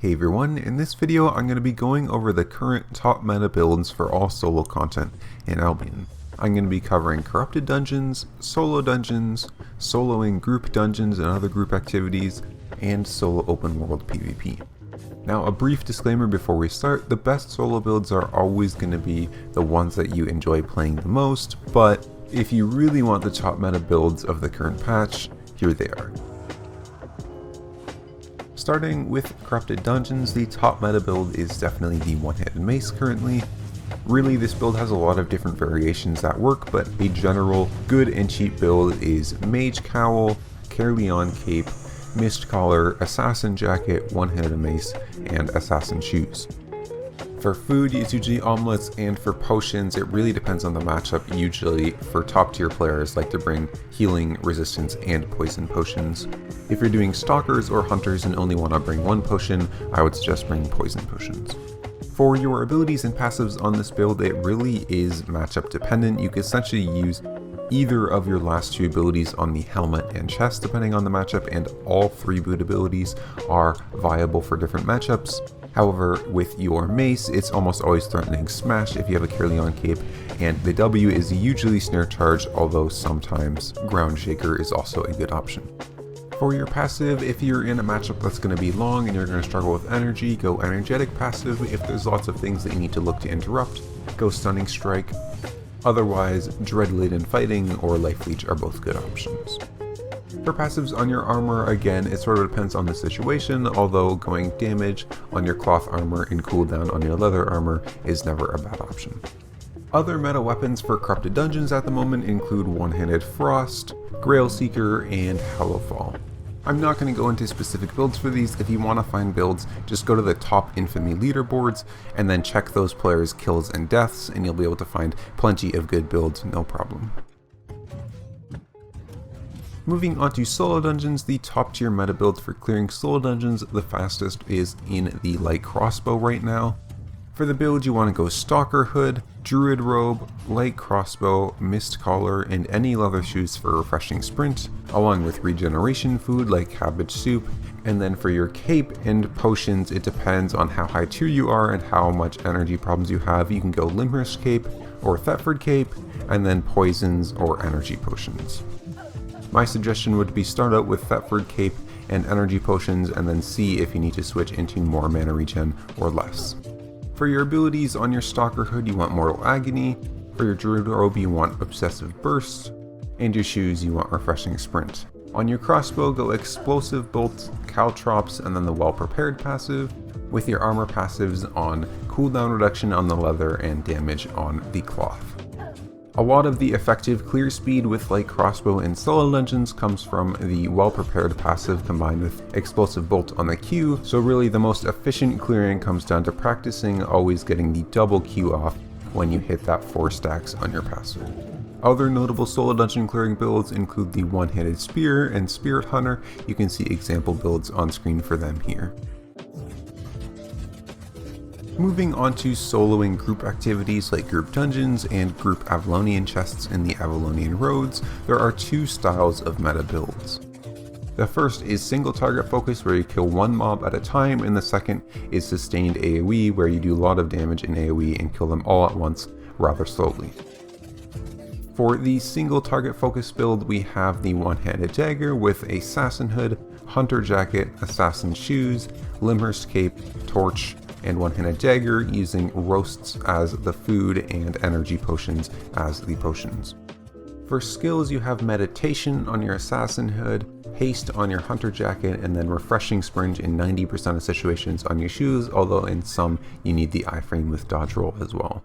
Hey everyone, in this video I'm going to be going over the current top meta builds for all solo content in Albion. I'm going to be covering corrupted dungeons, soloing group dungeons and other group activities, and solo open world PvP. Now a brief disclaimer before we start, the best solo builds are always going to be the ones that you enjoy playing the most, but if you really want the top meta builds of the current patch, here they are. Starting with Corrupted Dungeons, the top meta build is definitely the one-handed mace currently. Really, this build has a lot of different variations that work, but a general good and cheap build is Mage Cowl, Caerleon Cape, Mist Collar, Assassin Jacket, one-handed mace, and Assassin Shoes. For food, it's usually omelets, and for potions, it really depends on the matchup. Usually, for top tier players, like to bring healing, resistance, and poison potions. If you're doing stalkers or hunters and only want to bring one potion, I would suggest bringing poison potions. For your abilities and passives on this build, it really is matchup dependent. You can essentially use either of your last two abilities on the helmet and chest depending on the matchup, and all three boot abilities are viable for different matchups. However, with your mace, it's almost always threatening smash if you have a Caerleon Cape, and the W is usually snare charge, although sometimes ground shaker is also a good option. For your passive, if you're in a matchup that's going to be long and you're going to struggle with energy, go energetic passive. If there's lots of things that you need to look to interrupt, go stunning strike. Otherwise, dread laden fighting or life leech are both good options. For passives on your armor, again, it sort of depends on the situation, although going damage on your cloth armor and cooldown on your leather armor is never a bad option. Other meta weapons for Corrupted Dungeons at the moment include One-Handed Frost, Grail Seeker, and Hallowfall. I'm not going to go into specific builds for these. If you want to find builds, just go to the top infamy leaderboards and then check those players' kills and deaths, and you'll be able to find plenty of good builds, no problem. Moving on to solo dungeons, the top tier meta build for clearing solo dungeons the fastest is in the light crossbow right now. For the build, you want to go Stalker Hood, Druid Robe, Light Crossbow, Mist Collar, and any leather shoes for refreshing sprint, along with regeneration food like cabbage soup. And then for your cape and potions, it depends on how high tier you are and how much energy problems you have. You can go Limerish Cape or Thetford Cape, and then poisons or energy potions. My suggestion would be start out with Thetford Cape and energy potions, and then see if you need to switch into more mana regen or less. For your abilities on your Stalker Hood, you want Mortal Agony. For your Druid Robe, you want Obsessive Burst. And your shoes, you want Refreshing Sprint. On your crossbow, go Explosive Bolt, Caltrops, and then the Well Prepared passive, with your armor passives on cooldown reduction on the leather and damage on the cloth. A lot of the effective clear speed with light crossbow in solo dungeons comes from the well prepared passive combined with explosive bolt on the Q, so really the most efficient clearing comes down to practicing always getting the double Q off when you hit that 4 stacks on your passive. Other notable solo dungeon clearing builds include the one-handed spear and spirit hunter. You can see example builds on screen for them here. Moving on to soloing group activities like group dungeons and group Avalonian chests in the Avalonian roads, there are two styles of meta builds. The first is single target focus, where you kill one mob at a time, and the second is sustained AoE, where you do a lot of damage in AoE and kill them all at once rather slowly. For the single target focus build, we have the one-handed dagger with Assassin Hood, Hunter Jacket, Assassin Shoes, Limhurst Cape, Torch, and one-handed dagger, using roasts as the food and energy potions as the potions. For skills, you have meditation on your Assassin Hood, haste on your Hunter Jacket, and then refreshing sprint in 90% of situations on your shoes, although in some you need the iframe with dodge roll as well.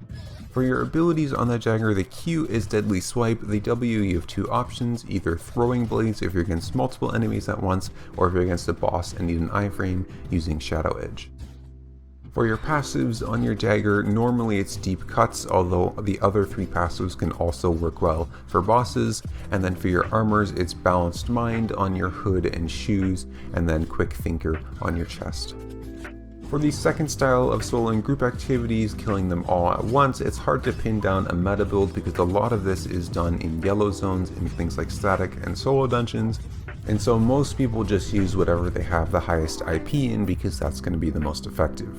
For your abilities on the dagger, the Q is deadly swipe. The W, you have two options, either throwing blades if you're against multiple enemies at once, or if you're against a boss and need an iframe, using shadow edge. For your passives on your dagger, normally it's deep cuts, although the other three passives can also work well for bosses. And then for your armors, it's balanced mind on your hood and shoes, and then quick thinker on your chest. For the second style of soloing group activities, killing them all at once, it's hard to pin down a meta build because a lot of this is done in yellow zones in things like static and solo dungeons. And so most people just use whatever they have the highest IP in because that's going to be the most effective.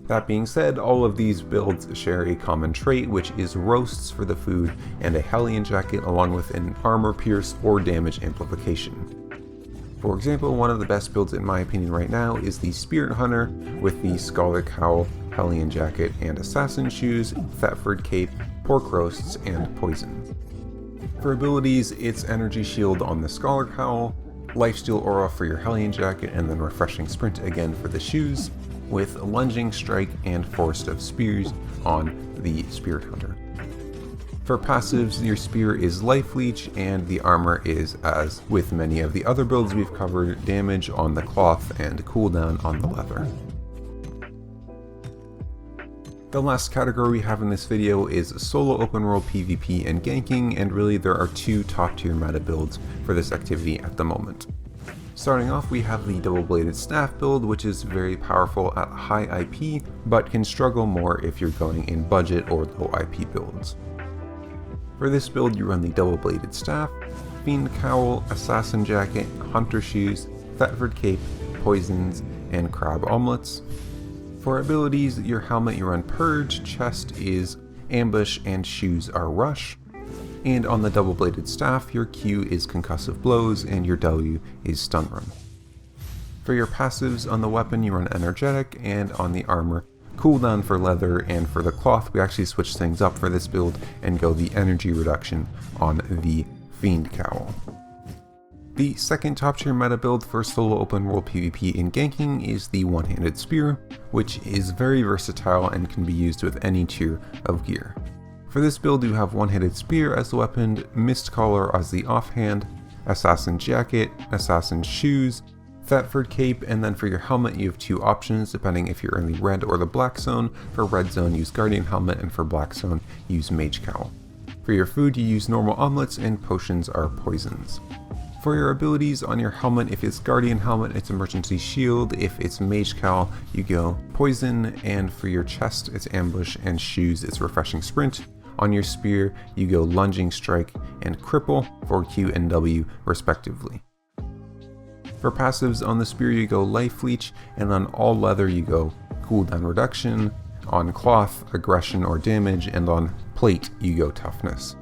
That being said, all of these builds share a common trait, which is roasts for the food and a Hellion jacket along with an armor pierce or damage amplification. For example, one of the best builds in my opinion right now is the Spirit Hunter with the Scholar Cowl, Hellion jacket and Assassin shoes, Thetford cape, pork roasts, and poison. For abilities, it's Energy Shield on the Scholar Cowl, Lifesteal Aura for your Hellion jacket, and then Refreshing Sprint again for the shoes, with Lunging Strike and Forest of Spears on the Spirit Hunter. For passives, your spear is Life Leech, and the armor is, as with many of the other builds we've covered, damage on the cloth and cooldown on the leather. The last category we have in this video is solo open world PvP and ganking, and really there are two top tier meta builds for this activity at the moment. Starting off, we have the double bladed staff build, which is very powerful at high IP, but can struggle more if you're going in budget or low IP builds. For this build, you run the double bladed staff, Fiend Cowl, Assassin jacket, Hunter shoes, Thetford cape, poisons, and crab omelets. For abilities, your helmet you run Purge, chest is Ambush, and shoes are Rush. And on the double bladed staff, your Q is Concussive Blows and your W is Stun Run. For your passives, on the weapon you run Energetic, and on the armor, Cooldown for leather, and for the cloth we actually switch things up for this build and go the energy reduction on the Fiend Cowl. The second top tier meta build for solo open world PvP in ganking is the one-handed spear, which is very versatile and can be used with any tier of gear. For this build you have one-handed spear as the weapon, Mist Collar as the offhand, Assassin jacket, Assassin shoes, Thetford cape, and then for your helmet you have two options depending if you're in the red or the black zone. For red zone use Guardian helmet, and for black zone use Mage Cowl. For your food you use normal omelets, and potions are poisons. For your abilities, on your helmet, if it's Guardian helmet it's Emergency Shield, if it's Mage Cowl you go poison, and for your chest it's Ambush, and shoes it's Refreshing Sprint. On your spear you go Lunging Strike and Cripple for Q and W respectively. For passives, on the spear you go Life Leech, and on all leather you go Cooldown Reduction, on cloth, Aggression or Damage, and on plate you go Toughness.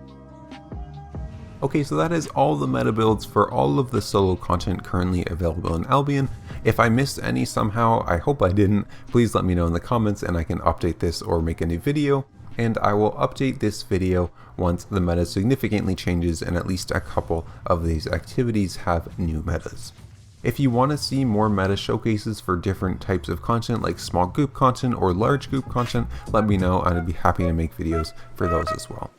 Okay, so that is all the meta builds for all of the solo content currently available in Albion. If I missed any somehow, I hope I didn't, please let me know in the comments and I can update this or make a new video. And I will update this video once the meta significantly changes and at least a couple of these activities have new metas. If you want to see more meta showcases for different types of content like small group content or large group content, let me know and I'd be happy to make videos for those as well.